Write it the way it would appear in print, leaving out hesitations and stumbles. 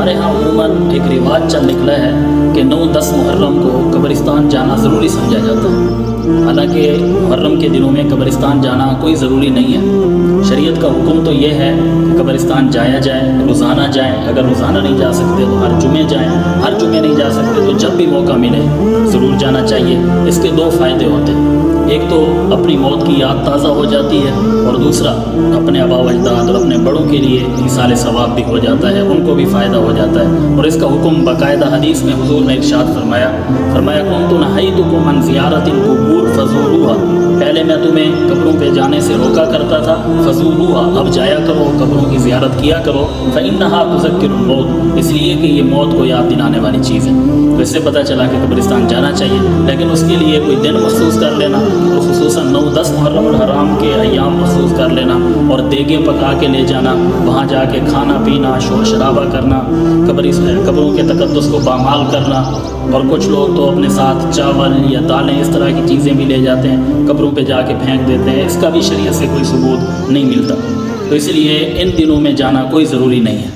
ہمارے ہاں عموماً ایک رواج چل نکلا ہے کہ 9-10 محرم کو قبرستان جانا ضروری سمجھا جاتا ہے، حالانکہ محرم کے دنوں میں قبرستان جانا کوئی ضروری نہیں ہے۔ شریعت کا حکم تو یہ ہے کہ قبرستان جایا جائے، روزانہ جائیں، اگر روزانہ نہیں جا سکتے تو ہر جمعے جائیں، ہر جمعے نہیں جا سکتے تو جب بھی موقع ملے ضرور جانا چاہیے۔ اس کے 2 فائدے ہوتے ہیں، ایک تو اپنی موت کی یاد تازہ ہو جاتی ہے، اور دوسرا اپنے آباء و اجداد اور اپنے بڑوں کے لیے ایصال ثواب بھی ہو جاتا ہے، ان کو بھی فائدہ ہو جاتا ہے۔ اور اس کا حکم باقاعدہ حدیث میں حضور نے ارشاد فرمایا کنت نہیتکم عن زیارت القبور فزوروها، پہلے میں تمہیں قبروں پہ جانے سے روکا کرتا تھا، فزوروها، اب جایا کرو، قبروں کی زیارت کیا کرو، فإنها تذکر الموت، اس لیے کہ یہ موت کو یاد دلانے والی چیز ہے۔ تو اس سے پتہ چلا کہ قبرستان جانا چاہیے، لیکن اس کے لیے کوئی دن مخصوص کر لینا، اور خصوصاً 9-10 محرم الحرام کے ایام مخصوص کر لینا، اور دیگیں پکا کے لے جانا، وہاں جا کے کھانا پینا، شور شرابہ کرنا، قبروں کے تقدس کو پامال کرنا، اور کچھ لوگ تو اپنے ساتھ چاول یا دالیں اس طرح کی چیزیں بھی لے جاتے ہیں، قبروں پہ جا کے پھینک دیتے ہیں، اس کا بھی شریعت سے کوئی ثبوت نہیں ملتا۔ تو اس لیے ان دنوں میں جانا کوئی ضروری نہیں ہے۔